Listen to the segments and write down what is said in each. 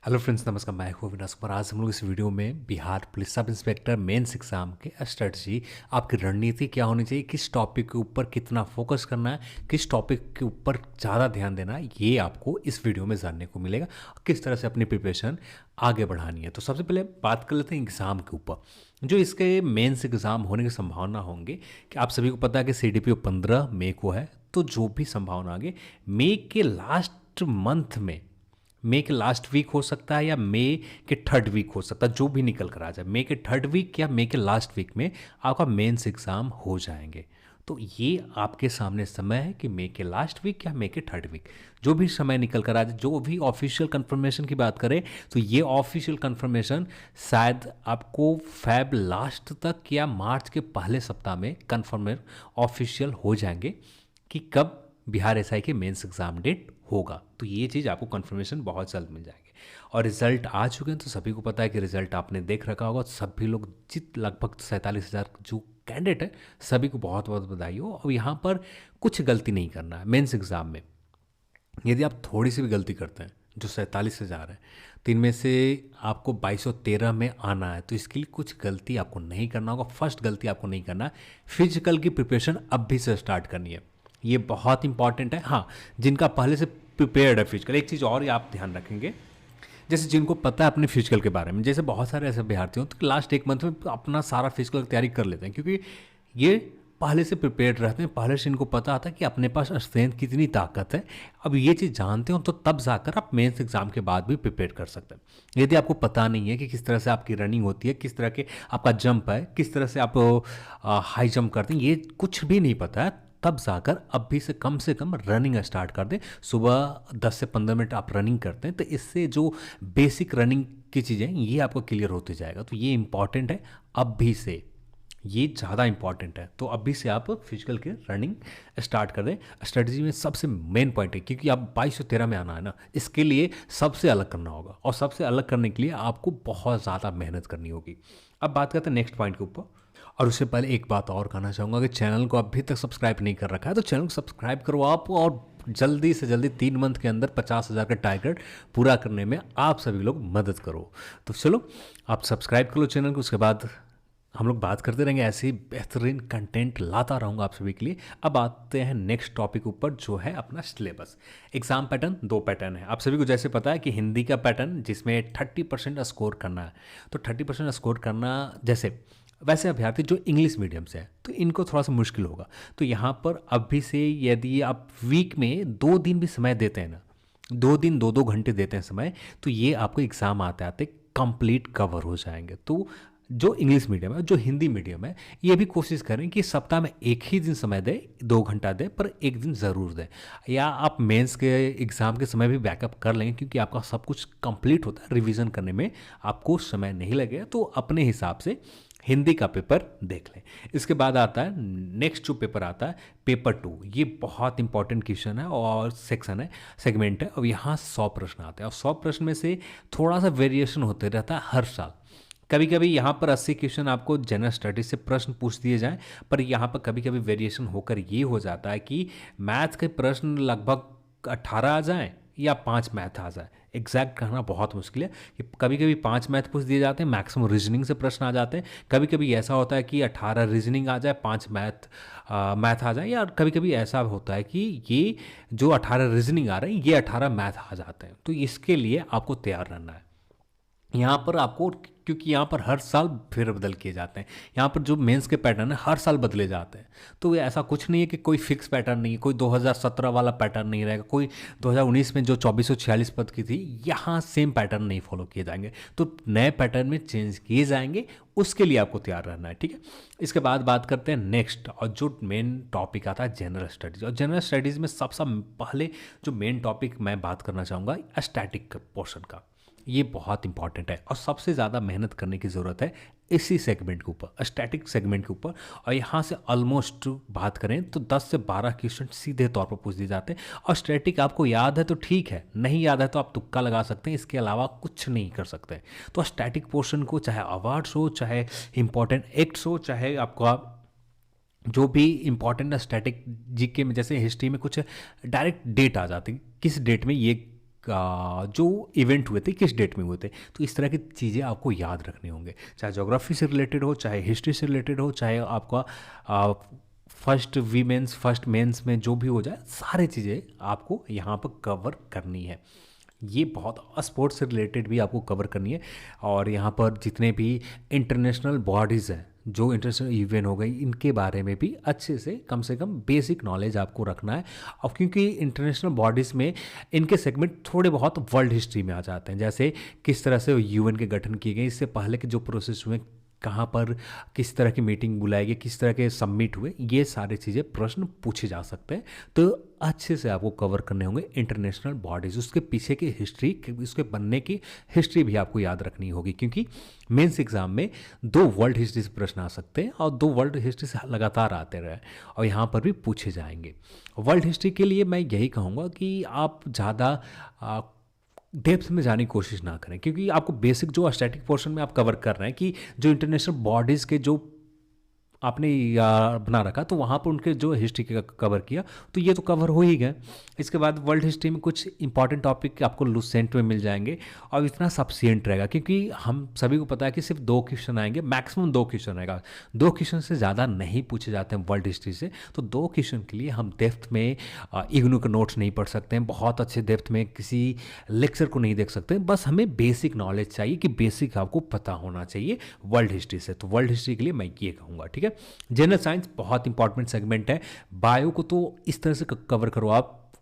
Hello friends, नमस्कार। मैं हूँ अविनाश कुमार। आज हम लोग इस वीडियो में Bihar police sub inspector mains exam के स्ट्रेटजी, आपकी रणनीति क्या होनी चाहिए, किस टॉपिक के ऊपर कितना फोकस करना है, किस टॉपिक के ऊपर ज़्यादा ध्यान देना है, ये आपको इस वीडियो में जानने को मिलेगा। किस तरह से अपनी प्रिपरेशन आगे बढ़ानी है। तो सबसे पहले बात कर लेते हैं एग्ज़ाम के ऊपर। जो इसके मेंस एग्ज़ाम होने की संभावना होंगे कि आप सभी को पता है कि CDPO 15 मई को है। तो जो भी संभावना आगे मई के लास्ट मंथ में, मई के लास्ट वीक हो सकता है या मई के थर्ड वीक हो सकता है, जो भी निकल कर आ जाए, मई के थर्ड वीक या मई के लास्ट वीक में आपका मेंस एग्ज़ाम हो जाएंगे। तो ये आपके सामने समय है कि मई के लास्ट वीक या मई के थर्ड वीक, जो भी समय निकल कर आ जाए। जो भी ऑफिशियल कंफर्मेशन की बात करें तो ये ऑफिशियल कंफर्मेशन शायद आपको फेब लास्ट तक या मार्च के पहले सप्ताह में कंफर्म ऑफिशियल हो जाएंगे कि कब बिहार SI के मेंस एग्ज़ाम डेट होगा। तो ये चीज़ आपको कंफर्मेशन बहुत जल्द मिल जाएगी। और रिजल्ट आ चुके हैं तो सभी को पता है कि रिजल्ट आपने देख रखा होगा। सभी लोग लगभग 47,000 जो कैंडिडेट है, सभी को बहुत बहुत बधाई हो। और यहाँ पर कुछ गलती नहीं करना है मेंस एग्ज़ाम में। यदि आप थोड़ी सी भी गलती करते हैं, जो 47,000 है, तो इनमें से आपको 2213 में आना है, तो इसके लिए कुछ गलती आपको नहीं करना होगा। फर्स्ट गलती आपको नहीं करना है, फिजिकल की प्रिपरेशन अब भी से स्टार्ट करनी है। ये बहुत इंपॉर्टेंट है। हाँ, जिनका पहले से प्रिपेयर्ड है फिजिकल, एक चीज़ और ही आप ध्यान रखेंगे, जैसे जिनको पता है अपने फिजिकल के बारे में, जैसे बहुत सारे ऐसे अभ्यर्थी हो तो लास्ट एक मंथ में अपना सारा फिजिकल तैयारी कर लेते हैं, क्योंकि ये पहले से प्रिपेयर्ड रहते हैं, पहले से इनको पता आता है कि अपने पास स्ट्रेंथ कितनी ताकत है। अब ये चीज़ जानते हो तो तब जाकर आप मेंस एग्जाम के बाद भी प्रिपेयर कर सकते हैं। यदि आपको पता नहीं है कि किस तरह से आपकी रनिंग होती है, किस तरह के आपका जंप है, किस तरह से आप हाई जंप करते हैं, ये कुछ भी नहीं पता है, तब जाकर अभी से कम रनिंग स्टार्ट कर दें। सुबह 10 से 15 मिनट आप रनिंग करते हैं तो इससे जो बेसिक रनिंग की चीज़ें ये आपको क्लियर होते जाएगा। तो ये इंपॉर्टेंट है अभी से, ये ज़्यादा इंपॉर्टेंट है। तो अभी से आप फिजिकल की रनिंग स्टार्ट कर दें। स्ट्रेटजी में सबसे मेन पॉइंट है, क्योंकि आप 2213 में आना है ना, इसके लिए सबसे अलग करना होगा, और सबसे अलग करने के लिए आपको बहुत ज़्यादा मेहनत करनी होगी। अब बात करते हैं नेक्स्ट पॉइंट के ऊपर। और उससे पहले एक बात और कहना चाहूँगा कि चैनल को अभी तक सब्सक्राइब नहीं कर रखा है तो चैनल को सब्सक्राइब करो आप, और जल्दी से जल्दी 3 मंथ के अंदर 50,000 का टारगेट पूरा करने में आप सभी लोग मदद करो। तो चलो आप सब्सक्राइब कर लो चैनल को, उसके बाद हम लोग बात करते रहेंगे, ऐसे ही बेहतरीन कंटेंट लाता रहूँगा आप सभी के लिए। अब आते हैं नेक्स्ट टॉपिक ऊपर, जो है अपना सिलेबस। एग्जाम पैटर्न 2 पैटर्न है। आप सभी को जैसे पता है कि हिंदी का पैटर्न जिसमें 30% स्कोर करना है, तो 30% स्कोर करना, जैसे वैसे अभ्यर्थी जो इंग्लिश मीडियम से है तो इनको थोड़ा सा मुश्किल होगा। तो यहाँ पर अभी से यदि आप वीक में 2 दिन भी समय देते हैं ना, 2 दिन 2-2 घंटे देते हैं समय, तो ये आपको एग्ज़ाम आते आते कंप्लीट कवर हो जाएंगे। तो जो इंग्लिश मीडियम है, जो हिंदी मीडियम है, ये भी कोशिश करें कि सप्ताह में एक ही दिन समय दें, 2 घंटा दें, पर एक दिन ज़रूर दें। या आप मेंस के एग्ज़ाम के समय भी बैकअप कर लेंगे, क्योंकि आपका सब कुछ कंप्लीट होता है, रिवीजन करने में आपको समय नहीं लगेगा। तो अपने हिसाब से हिंदी का पेपर देख लें। इसके बाद आता है नेक्स्ट जो पेपर आता है, पेपर 2। ये बहुत इंपॉर्टेंट क्वेश्चन है और सेक्शन है, सेगमेंट है। और यहाँ 100 प्रश्न आते हैं, और 100 प्रश्न में से थोड़ा सा वेरिएशन होते रहता है हर साल। कभी कभी यहाँ पर 80 क्वेश्चन आपको जनरल स्टडीज से प्रश्न पूछ दिए जाएं, पर यहाँ पर कभी कभी वेरिएशन होकर ये हो जाता है कि मैथ के प्रश्न लगभग 18 आ जाएं या 5 मैथ आ जाए। एग्जैक्ट कहना बहुत मुश्किल है कि कभी कभी 5 मैथ पूछ दिए जाते हैं, मैक्सिमम रीजनिंग से प्रश्न आ जाते हैं। कभी कभी ऐसा होता है कि 18 रीजनिंग आ जाए, 5 मैथ आ जाए, या कभी कभी ऐसा होता है कि ये जो 18 रीजनिंग आ रहे हैं, ये 18 मैथ आ जाते हैं। तो इसके लिए आपको तैयार रहना है। यहाँ पर आपको, क्योंकि यहाँ पर हर साल फेरबदल किए जाते हैं, यहाँ पर जो मेंस के पैटर्न है हर साल बदले जाते हैं। तो ऐसा कुछ नहीं है कि कोई फिक्स पैटर्न नहीं है, कोई 2017 वाला पैटर्न नहीं रहेगा, कोई 2019 में जो 2446 पद की थी, यहाँ सेम पैटर्न नहीं फॉलो किए जाएंगे। तो नए पैटर्न में चेंज किए जाएंगे, उसके लिए आपको तैयार रहना है, ठीक है। इसके बाद बात करते हैं नेक्स्ट, और जो मेन टॉपिक आता है जनरल स्टडीज। और जनरल स्टडीज़ में सबसे पहले जो मेन टॉपिक मैं बात करना चाहूँगा, स्टैटिक पोर्शन का। ये बहुत इंपॉर्टेंट है और सबसे ज़्यादा मेहनत करने की ज़रूरत है इसी सेगमेंट के ऊपर, स्टैटिक सेगमेंट के ऊपर। और यहाँ से ऑलमोस्ट बात करें तो 10 से 12 क्वेश्चन सीधे तौर पर पूछ दिए जाते हैं। और स्टैटिक आपको याद है तो ठीक है, नहीं याद है तो आप तुक्का लगा सकते हैं, इसके अलावा कुछ नहीं कर सकते। तो स्टैटिक पोर्शन को चाहे अवार्ड्स हो, चाहे इंपॉर्टेंट एक्ट्स हो, चाहे आपका जो भी इंपॉर्टेंट स्टैटिक जीके में, जैसे हिस्ट्री में कुछ डायरेक्ट डेट आ जाती, किस डेट में ये जो इवेंट हुए थे किस डेट में हुए थे। तो इस तरह की चीज़ें आपको याद रखनी होंगे, चाहे ज्योग्राफी से रिलेटेड हो, चाहे हिस्ट्री से रिलेटेड हो, चाहे आपका फर्स्ट वीमेंस फर्स्ट मेंस में जो भी हो जाए, सारी चीज़ें आपको यहाँ पर कवर करनी है। ये बहुत स्पोर्ट्स से रिलेटेड भी आपको कवर करनी है। और यहाँ पर जितने भी इंटरनेशनल बॉडीज़ हैं, जो इंटरनेशनल इवेंट हो गई, इनके बारे में भी अच्छे से कम बेसिक नॉलेज आपको रखना है। और क्योंकि इंटरनेशनल बॉडीज़ में इनके सेगमेंट थोड़े बहुत वर्ल्ड हिस्ट्री में आ जाते हैं, जैसे किस तरह से यूएन के गठन किए गए, इससे पहले के जो प्रोसेस हुए, कहाँ पर किस तरह की मीटिंग बुलाई गई, किस तरह के सबमिट हुए, ये सारी चीज़ें प्रश्न पूछे जा सकते हैं। तो अच्छे से आपको कवर करने होंगे इंटरनेशनल बॉडीज़, उसके पीछे की हिस्ट्री, उसके बनने की हिस्ट्री भी आपको याद रखनी होगी, क्योंकि मेंस एग्जाम में 2 वर्ल्ड हिस्ट्री से प्रश्न आ सकते हैं और 2 वर्ल्ड हिस्ट्री से लगातार आते रहे और यहाँ पर भी पूछे जाएंगे। वर्ल्ड हिस्ट्री के लिए मैं यही कहूँगा कि आप ज़्यादा डेप्थ में जाने की कोशिश ना करें, क्योंकि आपको बेसिक जो स्टैटिक पोर्शन में आप कवर कर रहे हैं कि जो इंटरनेशनल बॉडीज़ के जो आपने बना रखा, तो वहाँ पर उनके जो हिस्ट्री का कवर किया, तो ये तो कवर हो ही गए। इसके बाद वर्ल्ड हिस्ट्री में कुछ इंपॉर्टेंट टॉपिक आपको लूसेंट में मिल जाएंगे और इतना सफिशिएंट रहेगा, क्योंकि हम सभी को पता है कि सिर्फ 2 क्वेश्चन आएंगे, मैक्सिमम 2 क्वेश्चन आएगा। 2 क्वेश्चन से ज़्यादा नहीं पूछे जाते हैं वर्ल्ड हिस्ट्री से। तो 2 क्वेश्चन के लिए हम डेप्थ में इग्नू के नोट्स नहीं पढ़ सकते हैं, बहुत अच्छे डेप्थ में किसी लेक्चर को नहीं देख सकते हैं। बस हमें बेसिक नॉलेज चाहिए कि बेसिक आपको पता होना चाहिए वर्ल्ड हिस्ट्री से। तो वर्ल्ड हिस्ट्री के लिए मैं ये कहूँगा, ठीक है। जनरल साइंस बहुत इंपॉर्टेंट सेगमेंट है। बायो को तो इस तरह से कवर करो आप,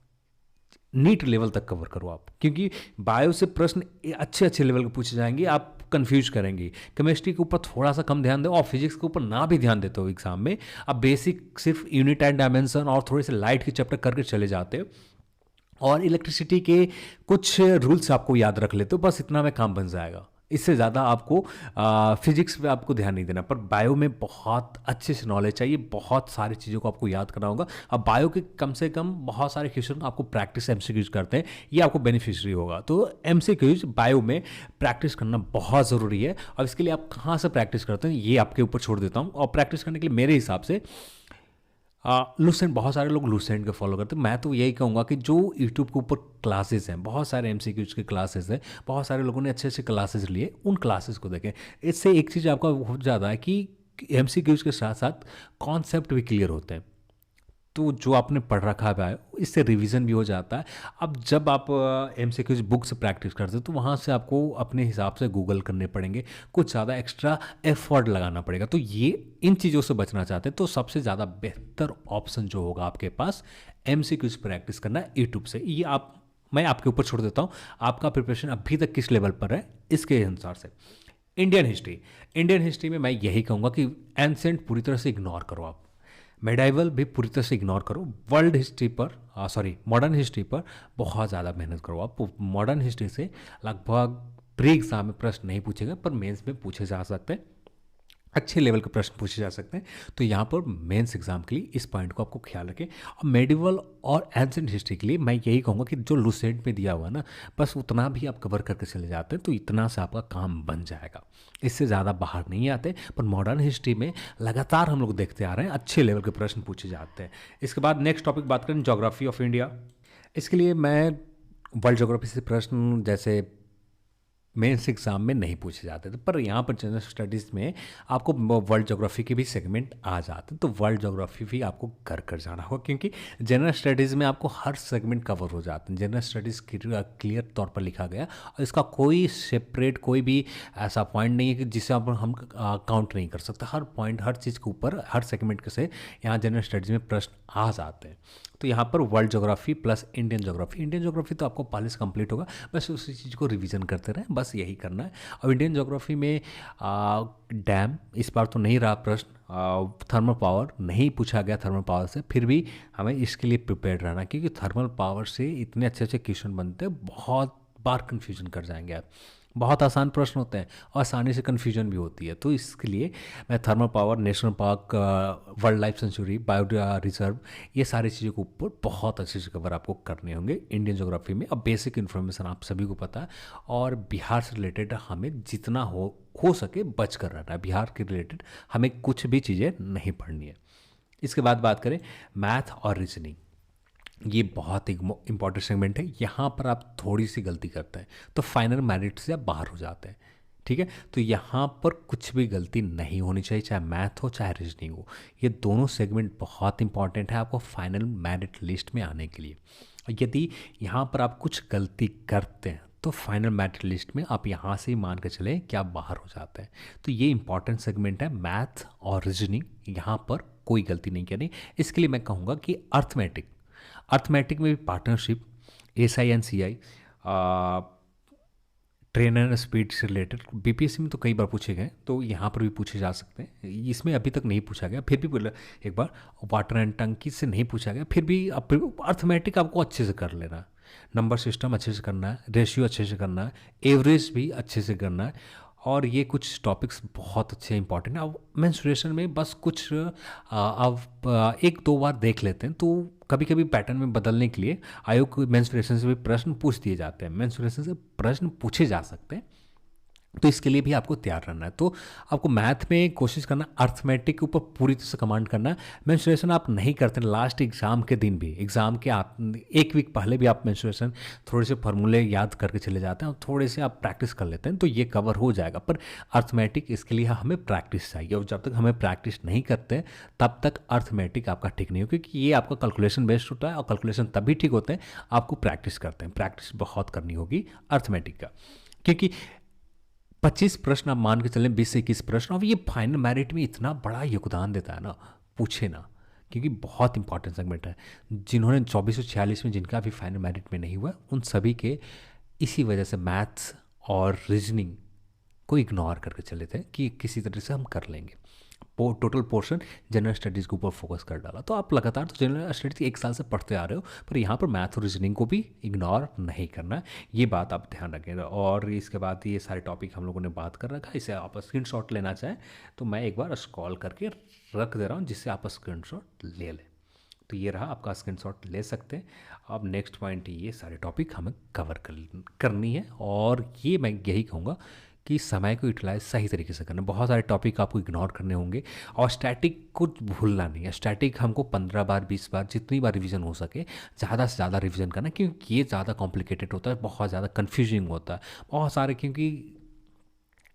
नीट लेवल तक कवर करो आप, क्योंकि बायो से प्रश्न अच्छे लेवल के पूछे जाएंगे, आप कंफ्यूज करेंगे। केमिस्ट्री के ऊपर थोड़ा सा कम ध्यान दो और फिजिक्स के ऊपर ना भी ध्यान देते हो एग्जाम में, आप बेसिक सिर्फ यूनिट एंड डायमेंशन और थोड़े से लाइट के चैप्टर करके चले जाते हो और इलेक्ट्रिसिटी के कुछ रूल्स आपको याद रख लेते हो, बस इतना में काम बन जाएगा। इससे ज़्यादा आपको फिजिक्स पे आपको ध्यान नहीं देना। पर बायो में बहुत अच्छे से नॉलेज चाहिए, बहुत सारी चीज़ों को आपको याद करना होगा। अब बायो के कम से कम बहुत सारे क्वेश्चन आपको प्रैक्टिस एमसीक्यूज करते हैं, ये आपको बेनिफिशियरी होगा। तो एमसीक्यूज बायो में प्रैक्टिस करना बहुत ज़रूरी है। और इसके लिए आप कहाँ से प्रैक्टिस करते हैं ये आपके ऊपर छोड़ देता हूँ। और प्रैक्टिस करने के लिए मेरे हिसाब से लूसेंट, बहुत सारे लोग लूसेंट के फॉलो करते हैं। मैं तो यही कहूँगा कि जो यूट्यूब के ऊपर क्लासेस हैं, बहुत सारे एमसीक्यूज के क्लासेस हैं, बहुत सारे लोगों ने अच्छे क्लासेस लिए, उन क्लासेस को देखें। इससे एक चीज़ आपका हो जाता है कि एमसीक्यूज के साथ साथ कॉन्सेप्ट भी क्लियर होते हैं। तो जो आपने पढ़ रखा है इससे रिवीजन भी हो जाता है। अब जब आप एमसीक्यूज बुक से प्रैक्टिस करते हो तो वहाँ से आपको अपने हिसाब से गूगल करने पड़ेंगे, कुछ ज़्यादा एक्स्ट्रा एफर्ट लगाना पड़ेगा। तो ये इन चीज़ों से बचना चाहते हैं तो सबसे ज़्यादा बेहतर ऑप्शन जो होगा आपके पास, एमसीक्यूज प्रैक्टिस करना है यूट्यूब से। ये मैं आपके ऊपर छोड़ देता हूँ, आपका प्रिपरेशन अभी तक किस लेवल पर है इसके अनुसार से। इंडियन हिस्ट्री में मैं यही कहूँगा कि एंसेंट पूरी तरह से इग्नोर करो आप, मेडाइवल भी पूरी तरह से इग्नोर करो। वर्ल्ड हिस्ट्री पर मॉडर्न हिस्ट्री पर बहुत ज़्यादा मेहनत करो आप। मॉडर्न हिस्ट्री से लगभग प्री एग्जाम में प्रश्न नहीं पूछेगा, पर मेंस में पूछे जा सकते हैं, अच्छे लेवल के प्रश्न पूछे जा सकते हैं। तो यहाँ पर मेंस एग्जाम के लिए इस पॉइंट को आपको ख्याल रखें। और मेडिवल और एंसेंट हिस्ट्री के लिए मैं यही कहूँगा कि जो लूसेंट में दिया हुआ ना, बस उतना भी आप कवर करके चले जाते हैं तो इतना से आपका काम बन जाएगा, इससे ज़्यादा बाहर नहीं आते। पर मॉडर्न हिस्ट्री में लगातार हम लोग देखते आ रहे हैं अच्छे लेवल के प्रश्न पूछे जाते हैं। इसके बाद नेक्स्ट टॉपिक बात करें ज्योग्राफी ऑफ इंडिया। इसके लिए मैं वर्ल्ड ज्योग्राफी से प्रश्न जैसे मेंस एग्जाम में नहीं पूछे जाते थे, पर यहाँ पर जनरल स्टडीज़ में आपको वर्ल्ड ज्योग्राफी के भी सेगमेंट आ जाते हैं। तो वर्ल्ड ज्योग्राफी भी आपको कर जाना होगा, क्योंकि जनरल स्टडीज़ में आपको हर सेगमेंट कवर हो जाते हैं। जनरल स्टडीज़ क्लियर तौर पर लिखा गया और इसका कोई सेपरेट कोई भी ऐसा पॉइंट नहीं है कि जिसे हम काउंट नहीं कर सकते। हर पॉइंट, हर चीज़ के ऊपर, हर सेगमेंट के से यहाँ जनरल स्टडीज़ में प्रश्न आ जाते हैं। तो यहाँ पर world geography plus Indian geography तो आपको पहले से कंप्लीट होगा, बस उसी चीज़ को रिवीजन करते रहें, बस यही करना है। और इंडियन ज्योग्राफी में डैम इस बार तो नहीं रहा प्रश्न, थर्मल पावर नहीं पूछा गया थर्मल पावर से, फिर भी हमें इसके लिए प्रिपेयर्ड रहना, क्योंकि थर्मल पावर से इतने अच्छे क्वेश्चन बनते हैं, बहुत बार कन्फ्यूजन कर जाएंगे आप। बहुत आसान प्रश्न होते हैं और आसानी से कन्फ्यूजन भी होती है। तो इसके लिए मैं thermal power, national park, world life sanctuary, bio reserve, ये सारी चीज़ों के ऊपर बहुत अच्छे से कवर आपको करने होंगे इंडियन ज्योग्राफी में। अब बेसिक इन्फॉर्मेशन आप सभी को पता है और बिहार से रिलेटेड हमें जितना हो सके बच कर रहना है। बिहार के रिलेटेड हमें कुछ भी चीज़ें नहीं पढ़नी है। इसके बाद बात करें मैथ और रीजनिंग। ये बहुत एक इंपॉर्टेंट सेगमेंट है। यहाँ पर आप थोड़ी सी गलती करते हैं तो फाइनल मेरिट से आप बाहर हो जाते हैं। ठीक है, तो यहाँ पर कुछ भी गलती नहीं होनी चाहिए, चाहे मैथ हो चाहे रीजनिंग हो। ये दोनों सेगमेंट बहुत इंपॉर्टेंट है आपको फाइनल मेरिट लिस्ट में आने के लिए। यदि यहाँ पर आप कुछ गलती करते हैं तो फाइनल मेरिट लिस्ट में आप यहाँ से ही मान के चलें कि आप बाहर हो जाते हैं। तो ये इंपॉर्टेंट सेगमेंट है मैथ और रीजनिंग, यहाँ पर कोई गलती नहीं करनी। इसके लिए मैं कहूँगा कि अर्थमेटिक में भी partnership, S I N C I, train and speed से रिलेटेड बीपीएससी में तो कई बार पूछे गए, तो यहाँ पर भी पूछे जा सकते हैं। इसमें अभी तक नहीं पूछा गया, फिर भी एक बार वाटर एंड टंकी से नहीं पूछा गया, फिर भी अर्थमेटिक आपको अच्छे से कर लेना है। नंबर सिस्टम अच्छे से करना है, रेशियो अच्छे से करना है, एवरेज भी अच्छे से करना है। और ये कुछ टॉपिक्स बहुत अच्छे इंपॉर्टेंट हैं। अब मेंस्ट्रुएशन में बस कुछ अब एक दो बार देख लेते हैं, तो कभी कभी पैटर्न में बदलने के लिए आयोग को मेंस्ट्रुएशन से भी प्रश्न पूछ दिए जाते हैं, मेंस्ट्रुएशन से प्रश्न पूछे जा सकते हैं। तो इसके लिए भी आपको तैयार रहना है। तो आपको मैथ में कोशिश करना, अर्थमेटिक के ऊपर पूरी तरह से कमांड करना है। मेंस्ट्रुएशन आप नहीं करते लास्ट एग्जाम के दिन भी, एग्जाम के एक वीक पहले भी आप मेंस्ट्रुएशन थोड़े से फार्मूले याद करके चले जाते हैं और थोड़े से आप प्रैक्टिस कर लेते हैं, तो ये कवर हो जाएगा। पर अर्थमेटिक इसके लिए हमें प्रैक्टिस चाहिए, और जब तक हमें प्रैक्टिस नहीं करते तब तक अर्थमेटिक आपका ठीक नहीं हो, क्योंकि ये आपका कैलकुलेशन बेस्ड होता है और कैलकुलेशन तभी ठीक होते हैं आपको प्रैक्टिस करते हैं। प्रैक्टिस बहुत करनी होगी अर्थमेटिक का, क्योंकि 25 प्रश्न आप मान के चलें, 20 से 21 प्रश्न, और ये फाइनल मेरिट में इतना बड़ा योगदान देता है ना, पूछे ना, क्योंकि बहुत इंपॉर्टेंट सेगमेंट है। जिन्होंने 2446 में जिनका भी फाइनल मेरिट में नहीं हुआ, उन सभी के इसी वजह से मैथ्स और रीजनिंग को इग्नोर करके चले थे कि किसी तरह से हम कर लेंगे। टोटल पोर्शन जनरल स्टडीज़ के ऊपर फोकस कर डाला। तो आप लगातार तो जनरल स्टडीज़ एक साल से पढ़ते आ रहे हो, पर यहाँ पर मैथ और रीजनिंग को भी इग्नोर नहीं करना, ये बात आप ध्यान रखें। और इसके बाद ये सारे टॉपिक हम लोगों ने बात कर रखा है, इसे आप स्क्रीनशॉट लेना चाहें तो मैं एक बार स्क्रॉल करके रख दे रहा हूँ, जिससे आप स्क्रीनशॉट ले लें। तो ये रहा, आपका स्क्रीनशॉट ले सकते हैं। अब नेक्स्ट पॉइंट, ये सारे टॉपिक हमें कवर करनी है, और ये मैं यही कहूँगा कि समय को यूटिलाइज सही तरीके से करना। बहुत सारे टॉपिक आपको इग्नोर करने होंगे, और स्टैटिक को भूलना नहीं है। स्टैटिक हमको 15 बार 20 बार जितनी बार रिवीजन हो सके ज़्यादा से ज़्यादा रिवीजन करना, क्योंकि ये ज़्यादा कॉम्प्लिकेटेड होता है, बहुत ज़्यादा कन्फ्यूजिंग होता है, बहुत सारे, क्योंकि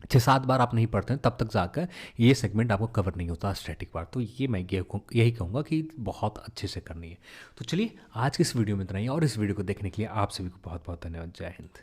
6-7 बार आप नहीं पढ़ते हैं तब तक जाकर ये सेगमेंट आपको कवर नहीं होता स्टैटिक बार। तो ये मैं यही कहूँगा कि बहुत अच्छे से करनी है। तो चलिए आज की इस वीडियो में इतना ही, और इस वीडियो को देखने के लिए आप सभी को बहुत बहुत धन्यवाद। जय हिंद।